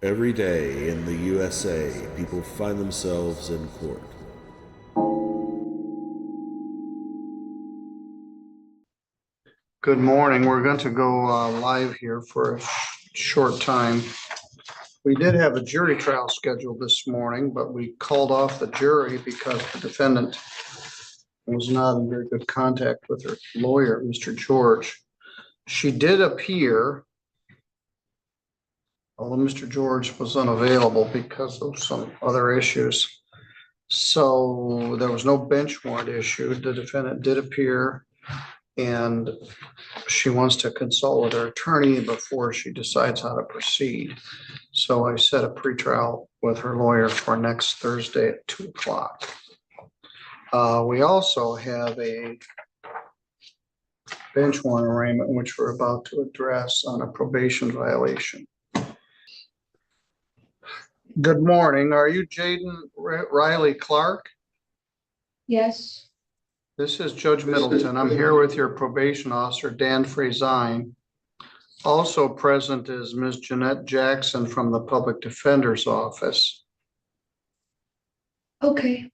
Every day in the USA, people find themselves in court. Good morning. We're going to go live here for a short time. We did have a jury trial scheduled this morning, but we called off the jury because the defendant was not in very good contact with her lawyer, Mr. George. She did appear, although Mr. George was unavailable because of some other issues. So there was no bench warrant issued. The defendant did appear, and she wants to consult with her attorney before she decides how to proceed. So I set a pretrial with her lawyer for next Thursday at 2 o'clock. We also have a bench warrant arraignment, which we're about to address on a probation violation. Good morning. Are you Jaden Riley Clark? Yes. This is Judge Middleton. I'm here with your probation officer, Dan Frazine. Also present is Ms. Jeanette Jackson from the Public Defender's Office. Okay.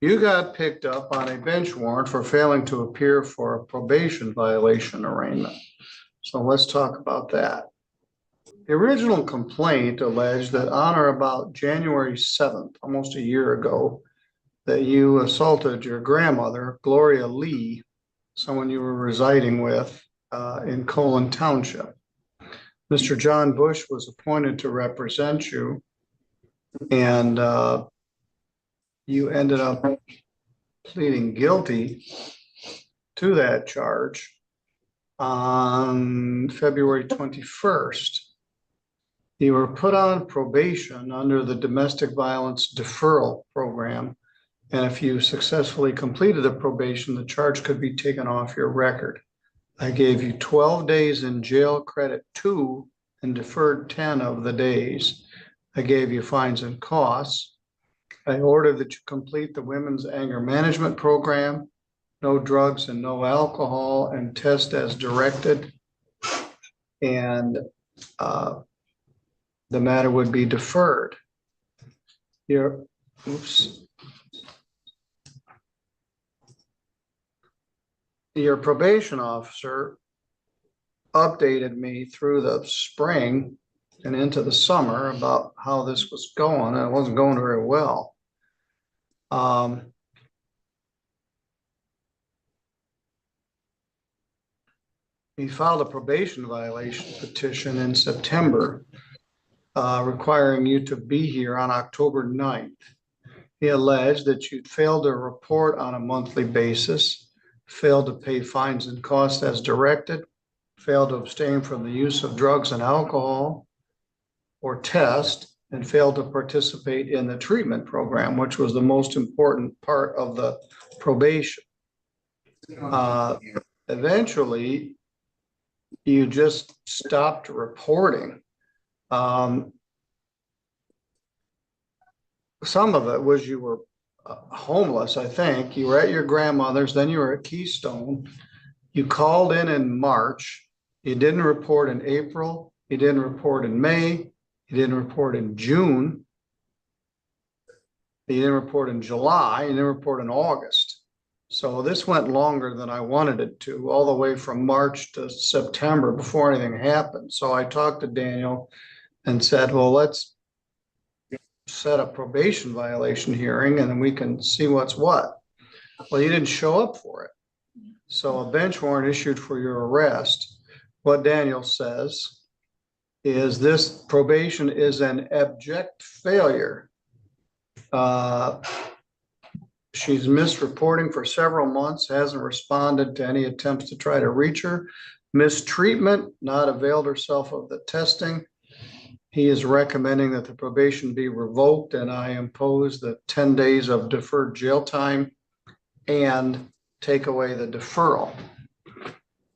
You got picked up on a bench warrant for failing to appear for a probation violation arraignment. So let's talk about that. The original complaint alleged that on or about January 7th, almost a year ago, that you assaulted your grandmother, Gloria Lee, someone you were residing with in Colon Township. Mr. John Bush was appointed to represent you, and you ended up pleading guilty to that charge on February 21st. You were put on probation under the Domestic Violence Deferral Program. And if you successfully completed the probation, the charge could be taken off your record. I gave you 12 days in jail credit 2 and deferred 10 of the days. I gave you fines and costs. I ordered that you complete the Women's Anger Management Program, no drugs and no alcohol, and test as directed. And the matter would be deferred. Your probation officer updated me through the spring and into the summer about how this was going, and it wasn't going very well. He filed a probation violation petition in September, requiring you to be here on October 9th. He alleged that you'd failed to report on a monthly basis, failed to pay fines and costs as directed, failed to abstain from the use of drugs and alcohol or test, and failed to participate in the treatment program, which was the most important part of the probation. Eventually, you just stopped reporting. Some of it was you were homeless, I think. You were at your grandmother's, then you were at Keystone. You called in March. You didn't report in April. You didn't report in May. You didn't report in June. You didn't report in July. You didn't report in August. So this went longer than I wanted it to, all the way from March to September before anything happened. So I talked to Daniel and said, well, let's set a probation violation hearing and then we can see what's what. Well, you didn't show up for it. So a bench warrant issued for your arrest. What Daniel says is this probation is an abject failure. She's missed reporting for several months, hasn't responded to any attempts to try to reach her. Mistreatment, not availed herself of the testing. He is recommending that the probation be revoked, and I impose the 10 days of deferred jail time and take away the deferral.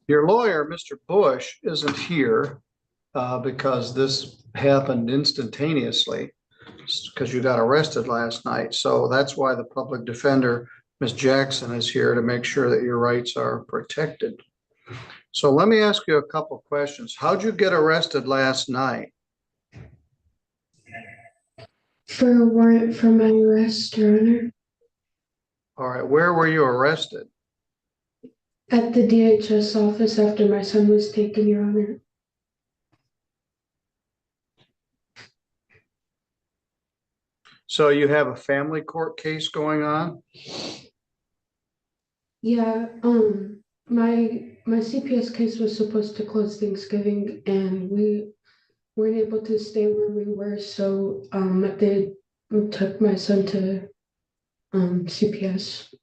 Your lawyer, Mr. Bush, isn't here because this happened instantaneously because you got arrested last night. So that's why the public defender, Ms. Jackson, is here to make sure that your rights are protected. So let me ask you a couple questions. How'd you get arrested last night? For a warrant for my arrest, Your Honor, All right, where were you arrested? at the DHS office after my son was taken, Your Honor. So you have a family court case going on? Yeah, my CPS case was supposed to close Thanksgiving and we weren't able to stay where we were, so they took my son to CPS.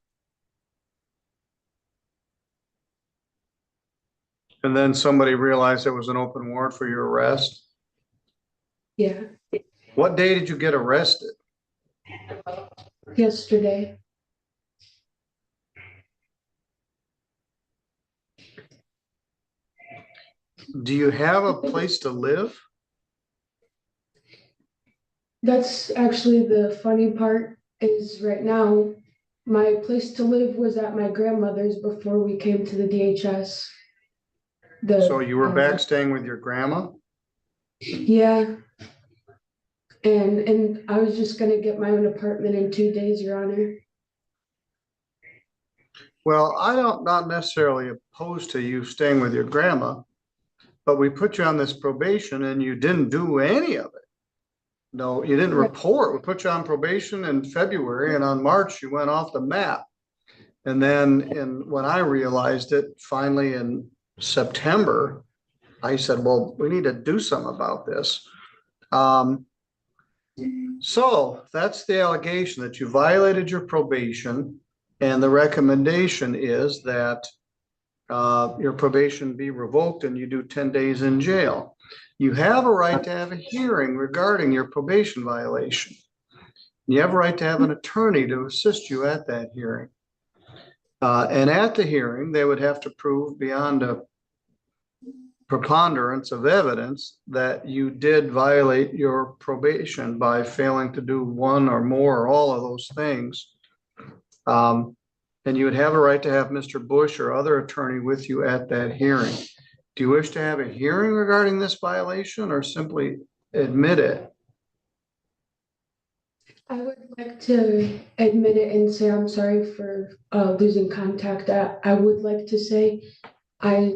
And then somebody realized there was an open warrant for your arrest? Yeah, What day did you get arrested? yesterday. Do you have a place to live? That's actually the funny part is right now, my place to live was at my grandmother's before we came to the DHS. So you were back staying with your grandma? Yeah. And I was just gonna get my own apartment in 2 days, Your Honor. Well, I don't, not necessarily opposed to you staying with your grandma, but we put you on this probation and you didn't do any of it. No, you didn't Right. report. We put you on probation in February and on March you went off the map. And then when I realized it finally in September, I said, well, we need to do something about this. So that's the allegation that you violated your probation. And the recommendation is that your probation be revoked and you do 10 days in jail. You have a right to have a hearing regarding your probation violation. You have a right to have an attorney to assist you at that hearing. And at the hearing, they would have to prove beyond a preponderance of evidence that you did violate your probation by failing to do one or more or all of those things. And you would have a right to have Mr. Bush or other attorney with you at that hearing. Do you wish to have a hearing regarding this violation or simply admit it? I would like to admit it and say I'm sorry for losing contact. I would like to say I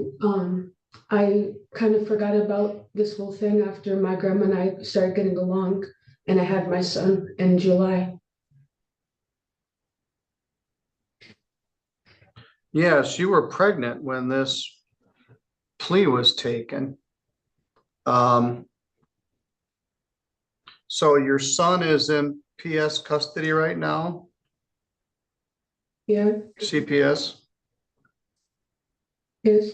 kind of forgot about this whole thing after my grandma and I started getting along and I had my son in July. Yes, you were pregnant when this plea was taken. So your son is in PS custody right now, Yeah, CPS? yes,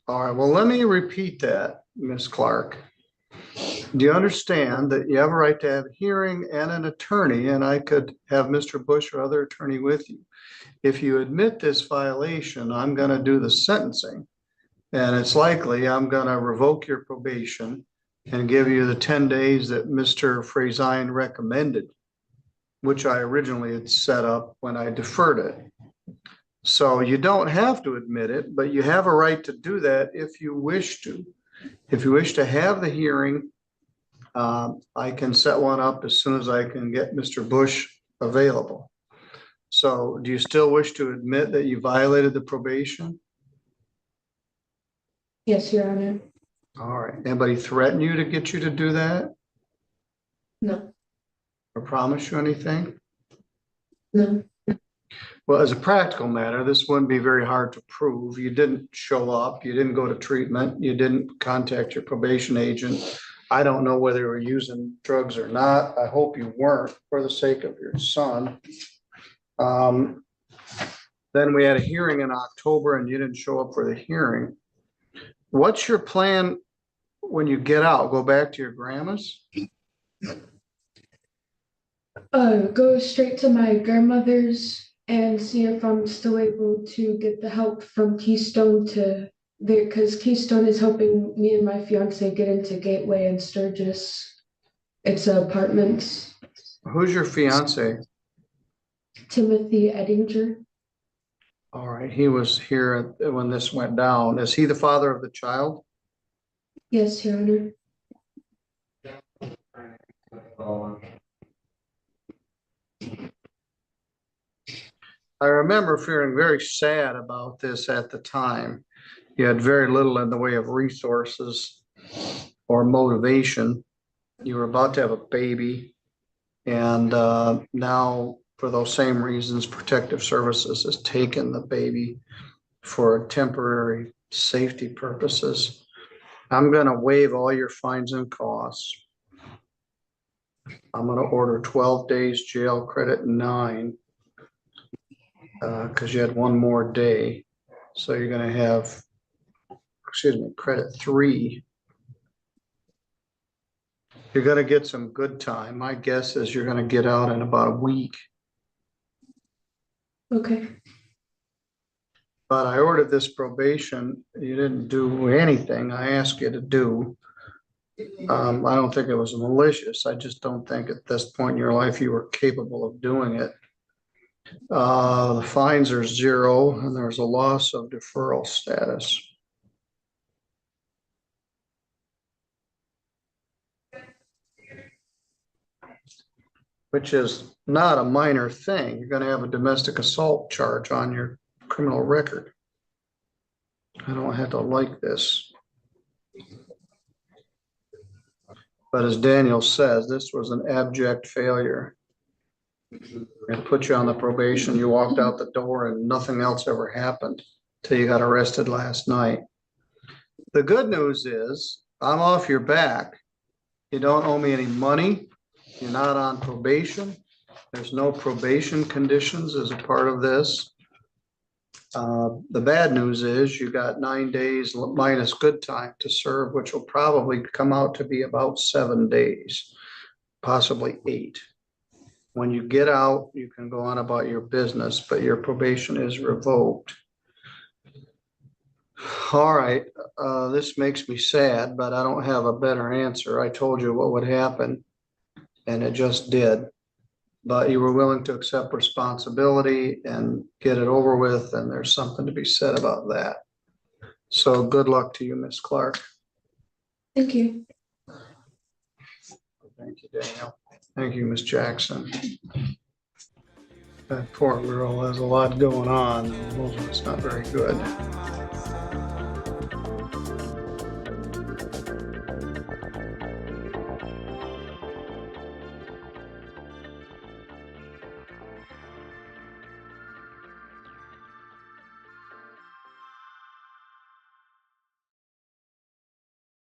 All right, well, let me repeat that, Ms. Clark. Do you understand that you have a right to have a hearing and an attorney, and I could have Mr. Bush or other attorney with you? If you admit this violation, I'm gonna do the sentencing. And it's likely I'm gonna revoke your probation and give you the 10 days that Mr. Frazine recommended, which I originally had set up when I deferred it. So you don't have to admit it, but you have a right to do that if you wish to. If you wish to have the hearing, I can set one up as soon as I can get Mr. Bush available. So do you still wish to admit that you violated the probation? yes, Your Honor. All right. Anybody threaten you to get you to do that No, or promise you anything? no, Well, as a practical matter, this wouldn't be very hard to prove. You didn't show up, you didn't go to treatment, you didn't contact your probation agent. I don't know whether you were using drugs or not. I hope you weren't for the sake of your son. Then we had a hearing in October and you didn't show up for the hearing. What's your plan when you get out? Go back to your grandma's? go straight to my grandmother's and see if I'm still able to get the help from Keystone to there, because Keystone is helping me and my fiance get into Gateway and Sturgis. It's apartments. Who's your fiance? Timothy Edinger. All right, he was here when this went down. Is he the father of the child? Yes, Your Honor. I remember feeling very sad about this at the time. You had very little in the way of resources or motivation. You were about to have a baby. And now, for those same reasons, Protective Services has taken the baby for temporary safety purposes. I'm going to waive all your fines and costs. I'm going to order 12 days jail, credit 9, because you had one more day. So you're going to have, credit 3. You're going to get some good time. My guess is you're going to get out in about a week. Okay, But I ordered this probation. You didn't do anything I asked you to do. I don't think it was malicious. I just don't think at this point in your life you were capable of doing it. The fines are 0 and there's a loss of deferral status. Which is not a minor thing. You're going to have a domestic assault charge on your criminal record. I don't have to like this. But as Daniel says, this was an abject failure. It put you on the probation. You walked out the door and nothing else ever happened till you got arrested last night. The good news is I'm off your back. You don't owe me any money. You're not on probation. There's no probation conditions as a part of this. The bad news is you got 9 days minus good time to serve, which will probably come out to be about 7 days, possibly 8. When you get out, you can go on about your business, but your probation is revoked. All right, this makes me sad, but I don't have a better answer. I told you what would happen, and it just did. But you were willing to accept responsibility and get it over with, and there's something to be said about that. So good luck to you, Miss Clark. thank you. Thank you, Daniel. Thank you, Miss Jackson. That poor girl has a lot going on. It's not very good.